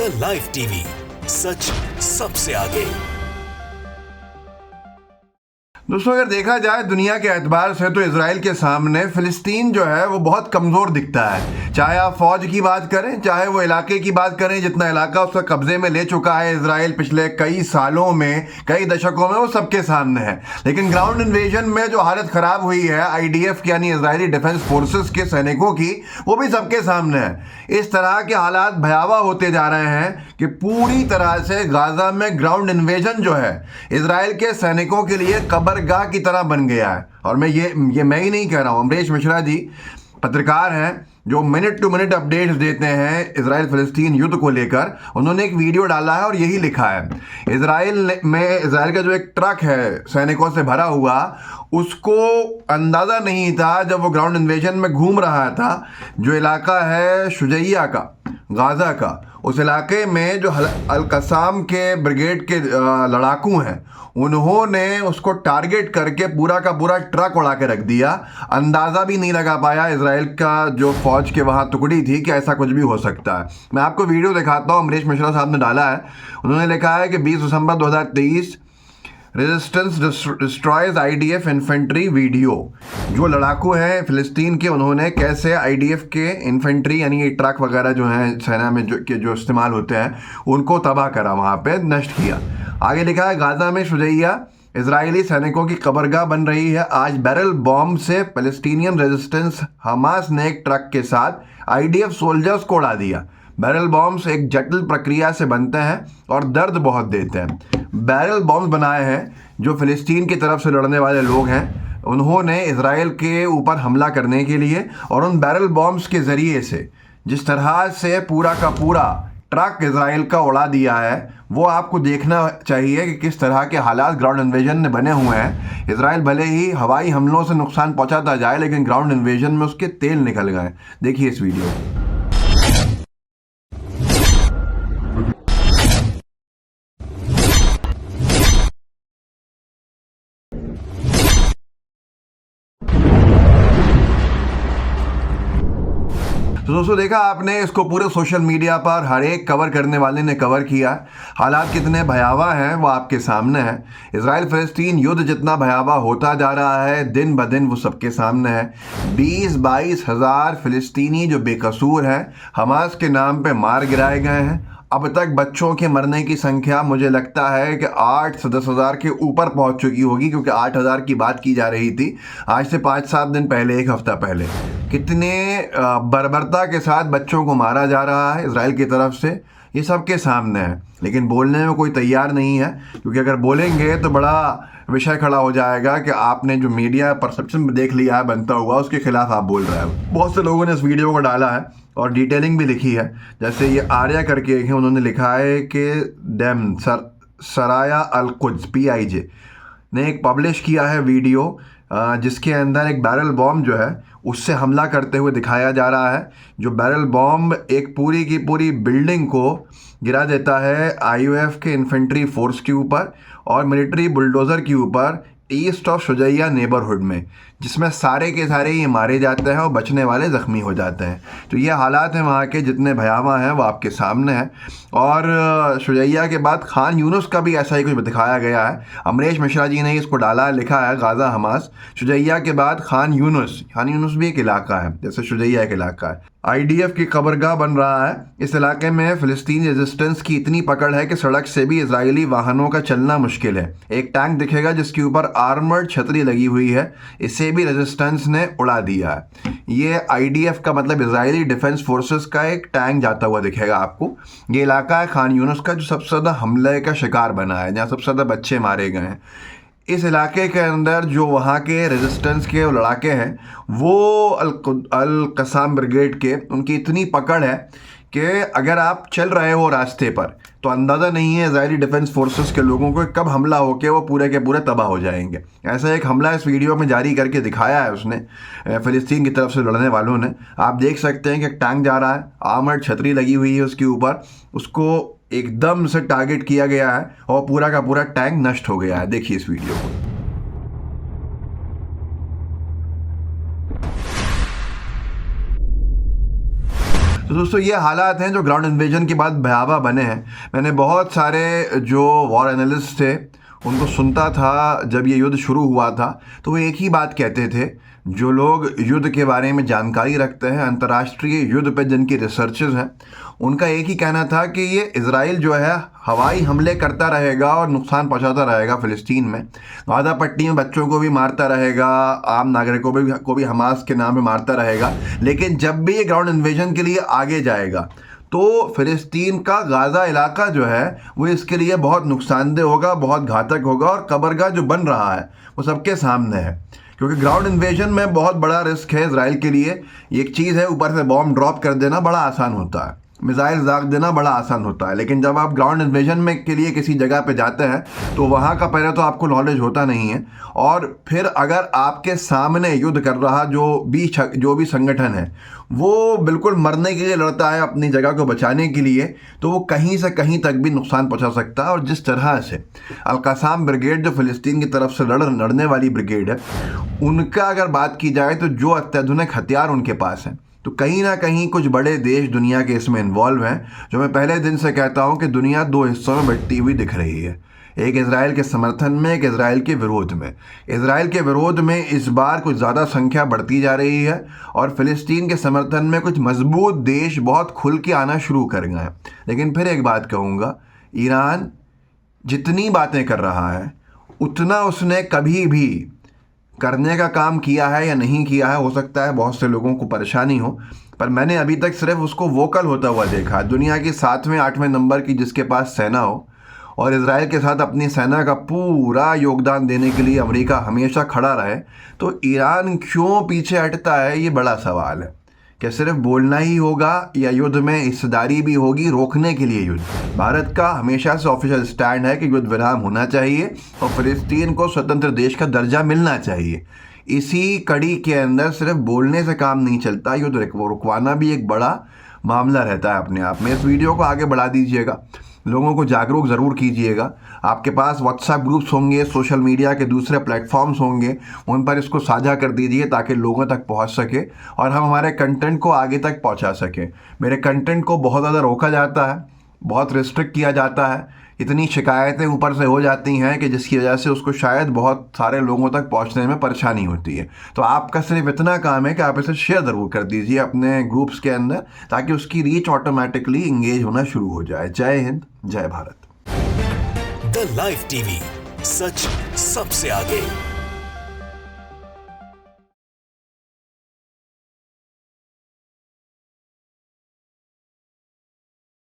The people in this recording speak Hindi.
द लाइव टीवी, सच सबसे आगे। दोस्तों, अगर देखा जाए दुनिया के एतबार से तो इजराइल के सामने फिलिस्तीन जो है वो बहुत कमज़ोर दिखता है। चाहे आप फौज की बात करें, चाहे वो इलाके की बात करें, जितना इलाका उसका कब्जे में ले चुका है इजराइल पिछले कई सालों में, कई दशकों में, वो सबके सामने है। लेकिन ग्राउंड इन्वेजन में जो हालत ख़राब हुई है IDF की यानी इजरायली डिफेंस फोर्सेस के सैनिकों की, वो भी सबके सामने है। इस तरह के हालात भयावह होते जा रहे हैं कि पूरी तरह से गाजा में ग्राउंड इन्वेजन जो है इजराइल के सैनिकों के लिए कब्रगाह की तरह बन गया है। और मैं ये मैं ही नहीं कह रहा हूँ, अमरीश मिश्रा जी पत्रकार हैं जो मिनट टू मिनट अपडेट्स देते हैं इजराइल फिलिस्तीन युद्ध को लेकर। उन्होंने एक वीडियो डाला है और यही लिखा है, इजराइल का जो एक ट्रक है सैनिकों से भरा हुआ, उसको अंदाज़ा नहीं था जब वो ग्राउंड इन्वेजन में घूम रहा था, जो इलाका है शुजैया का, गाज़ा का, उस इलाके में जो अल कसाम के ब्रिगेड के लड़ाकू हैं, उन्होंने उसको टारगेट करके पूरा का पूरा ट्रक उड़ा के रख दिया। अंदाज़ा भी नहीं लगा पाया इजराइल का जो फौज के वहाँ टुकड़ी थी कि ऐसा कुछ भी हो सकता है। मैं आपको वीडियो दिखाता हूँ, अमरीश मिश्रा साहब ने डाला है। उन्होंने लिखा है कि 20 दिसंबर 2023 resistance destroys IDF infantry video. जो लड़ाकू हैं फिलिस्तीन के, उन्होंने कैसे IDF के इन्फेंट्री यानी ये ट्रक वगैरह जो हैं सेना में जो इस्तेमाल होते हैं, उनको तबाह करा, वहाँ पे नष्ट किया। आगे लिखा है, गाजा में शुजैया इजरायली सैनिकों की कब्रगाह बन रही है। आज बैरल बॉम्ब से पैलेस्टीनियन रेजिस्टेंस हमास ने एक ट्रक के साथ IDF सोल्जर्स को उड़ा दिया। बैरल बॉम्ब्स एक जटिल प्रक्रिया से बनते हैं और दर्द बहुत देते हैं। बैरल बॉम्ब्स बनाए हैं जो फिलिस्तीन की तरफ से लड़ने वाले लोग हैं, उन्होंने इजराइल के ऊपर हमला करने के लिए, और उन बैरल बॉम्ब्स के ज़रिए से जिस तरह से पूरा का पूरा ट्रक इजराइल का उड़ा दिया है, वो आपको देखना चाहिए कि किस तरह के हालात ग्राउंड इन्वेजन में बने हुए हैं। इजराइल भले ही हवाई हमलों से नुकसान पहुंचाता जाए, लेकिन ग्राउंड इन्वेजन में उसके तेल निकल गए। देखिए इस वीडियो। तो दोस्तों, देखा आपने, इसको पूरे सोशल मीडिया पर हर एक कवर करने वाले ने कवर किया। हालात कितने भयावह हैं वो आपके सामने है। इजराइल फिलिस्तीन युद्ध जितना भयावह होता जा रहा है दिन ब दिन, वो सबके सामने है। 20-22 हज़ार फिलिस्तीनी जो बेकसूर हैं हमास के नाम पे मार गिराए गए हैं। अब तक बच्चों के मरने की संख्या मुझे लगता है कि 8 से 10 हज़ार के ऊपर पहुंच चुकी होगी, क्योंकि 8 हज़ार की बात की जा रही थी आज से 5-7 दिन पहले, एक हफ्ता पहले। कितने बर्बरता के साथ बच्चों को मारा जा रहा है इजराइल की तरफ से, ये सबके सामने है। लेकिन बोलने में कोई तैयार नहीं है, क्योंकि अगर बोलेंगे तो बड़ा विषय खड़ा हो जाएगा कि आपने जो मीडिया परसेप्शन देख लिया है बनता हुआ, उसके खिलाफ आप बोल रहे हैं। बहुत से लोगों ने इस वीडियो को डाला है और डिटेलिंग भी लिखी है। जैसे ये आर्या करके एक है, उन्होंने लिखा है कि डैम सराया अल कुद्स PIJ ने एक पब्लिश किया है वीडियो, जिसके अंदर एक बैरल बॉम्ब जो है उससे हमला करते हुए दिखाया जा रहा है। जो बैरल बॉम्ब एक पूरी की पूरी बिल्डिंग को गिरा देता है IOF के इन्फेंट्री फोर्स के ऊपर और मिलिट्री बुलडोज़र के ऊपर ईस्ट ऑफ शुजैया नेबरहुड में, जिसमें सारे के सारे ये मारे जाते हैं और बचने वाले ज़ख्मी हो जाते हैं। तो ये हालात हैं वहाँ के, जितने भयावह हैं वो आपके सामने हैं। और शुजैया के बाद खान यूनुस का भी ऐसा ही कुछ दिखाया गया है। अमरीश मिश्रा जी ने इसको डाला, लिखा है, गाज़ा हमास, शुजैया के बाद खान यूनुस भी एक इलाका है, जैसे शुजैया एक इलाका है। IDF की कब्रगाह बन रहा है। इस इलाके में फ़िलिस्तीनी रेजिस्टेंस की इतनी पकड़ है कि सड़क से भी इजरायली वाहनों का चलना मुश्किल है। एक टैंक दिखेगा जिसके ऊपर आर्मर्ड छतरी लगी हुई है, इसे भी रेजिस्टेंस ने उड़ा दिया है। ये IDF का मतलब इजरायली डिफेंस फोर्सेस का एक टैंक जाता हुआ दिखेगा आपको। ये इलाका है खान यूनुस का, जो सबसे ज़्यादा हमले का शिकार बना है, जहाँ सबसे ज़्यादा बच्चे मारे गए हैं। इस इलाके के अंदर जो वहाँ के रेजिस्टेंस के लड़ाके हैं, वो अल कसाम ब्रिगेड के, उनकी इतनी पकड़ है कि अगर आप चल रहे हो रास्ते पर तो अंदाज़ा नहीं है इजरायली डिफेंस फोर्सेस के लोगों को कब हमला होकर वो पूरे के पूरे तबाह हो जाएंगे। ऐसा एक हमला इस वीडियो में जारी करके दिखाया है उसने, फ़िलिस्तीन की तरफ से लड़ने वालों ने। आप देख सकते हैं कि एक टैंक जा रहा है, आर्मर्ड छतरी लगी हुई है उसके ऊपर, उसको एकदम से टारगेट किया गया है और पूरा का पूरा टैंक नष्ट हो गया है। देखिए इस वीडियो को। तो दोस्तों ये हालात हैं जो ग्राउंड इन्वेजन के बाद भयावह बने हैं। मैंने बहुत सारे जो वॉर एनालिस्ट थे उनको सुनता था जब ये युद्ध शुरू हुआ था, तो वो एक ही बात कहते थे। जो लोग युद्ध के बारे में जानकारी रखते हैं, अंतर्राष्ट्रीय युद्ध पे जिनकी रिसर्चेस हैं, उनका एक ही कहना था कि ये इजराइल जो है हवाई हमले करता रहेगा और नुकसान पहुंचाता रहेगा फ़िलिस्तीन में। गाज़ा पट्टी में बच्चों को भी मारता रहेगा, आम नागरिकों को भी हमास के नाम पे मारता रहेगा, लेकिन जब भी ये ग्राउंड इन्वेजन के लिए आगे जाएगा तो फ़िलिस्तीन का गाज़ा इलाका जो है वो इसके लिए बहुत नुकसानदेह होगा, बहुत घातक होगा, और कब्रगाह जो बन रहा है वो सबके सामने है। क्योंकि ग्राउंड इन्वेजन में बहुत बड़ा रिस्क है इजराइल के लिए। एक चीज़ है, ऊपर से बॉम्ब ड्रॉप कर देना बड़ा आसान होता है, मिसाइल दाग देना बड़ा आसान होता है, लेकिन जब आप ग्राउंड इन्वेजन में के लिए किसी जगह पे जाते हैं तो वहाँ का पहले तो आपको नॉलेज होता नहीं है, और फिर अगर आपके सामने युद्ध कर रहा जो भी संगठन है वो बिल्कुल मरने के लिए लड़ता है अपनी जगह को बचाने के लिए, तो वो कहीं से कहीं तक भी नुकसान पहुँचा सकता है। और जिस तरह से अल-क़ासाम ब्रिगेड जो फ़िलिस्तीन की तरफ से लड़ने वाली ब्रिगेड है, उनका अगर बात की जाए तो जो अत्याधुनिक हथियार उनके पास हैं, तो कहीं ना कहीं कुछ बड़े देश दुनिया के इसमें इन्वॉल्व हैं। जो मैं पहले दिन से कहता हूं कि दुनिया दो हिस्सों में बंटी हुई दिख रही है, एक इजराइल के समर्थन में, एक इजराइल के विरोध में। इजराइल के विरोध में इस बार कुछ ज़्यादा संख्या बढ़ती जा रही है, और फ़िलिस्तीन के समर्थन में कुछ मजबूत देश बहुत खुल के आना शुरू कर गए हैं। लेकिन फिर एक बात कहूँगा, ईरान जितनी बातें कर रहा है उतना उसने कभी भी करने का काम किया है या नहीं किया है, हो सकता है बहुत से लोगों को परेशानी हो, पर मैंने अभी तक सिर्फ उसको वोकल होता हुआ देखा। दुनिया की 7वें 8वें नंबर की जिसके पास सेना हो, और इजराइल के साथ अपनी सेना का पूरा योगदान देने के लिए अमेरिका हमेशा खड़ा रहे, तो ईरान क्यों पीछे हटता है, ये बड़ा सवाल है। क्या सिर्फ बोलना ही होगा या युद्ध में हिस्सेदारी भी होगी रोकने के लिए युद्ध? भारत का हमेशा से ऑफिशियल स्टैंड है कि युद्ध विराम होना चाहिए और फ़िलिस्तीन को स्वतंत्र देश का दर्जा मिलना चाहिए। इसी कड़ी के अंदर सिर्फ बोलने से काम नहीं चलता, युद्ध रुकवाना भी एक बड़ा मामला रहता है अपने आप में। इस वीडियो को आगे बढ़ा दीजिएगा, लोगों को जागरूक ज़रूर कीजिएगा। आपके पास व्हाट्सएप ग्रुप्स होंगे, सोशल मीडिया के दूसरे प्लेटफॉर्म्स होंगे, उन पर इसको साझा कर दीजिए ताकि लोगों तक पहुंच सके और हम हमारे कंटेंट को आगे तक पहुंचा सकें। मेरे कंटेंट को बहुत ज़्यादा रोका जाता है, बहुत रिस्ट्रिक्ट किया जाता है, इतनी शिकायतें ऊपर से हो जाती हैं कि जिसकी वजह से उसको शायद बहुत सारे लोगों तक पहुंचने में परेशानी होती है। तो आपका सिर्फ इतना काम है कि आप इसे शेयर ज़रूर कर दीजिए अपने ग्रुप्स के अंदर, ताकि उसकी रीच ऑटोमेटिकली इंगेज होना शुरू हो जाए। जय हिंद, जय भारत। द लाइव टीवी, सच सबसे आगे।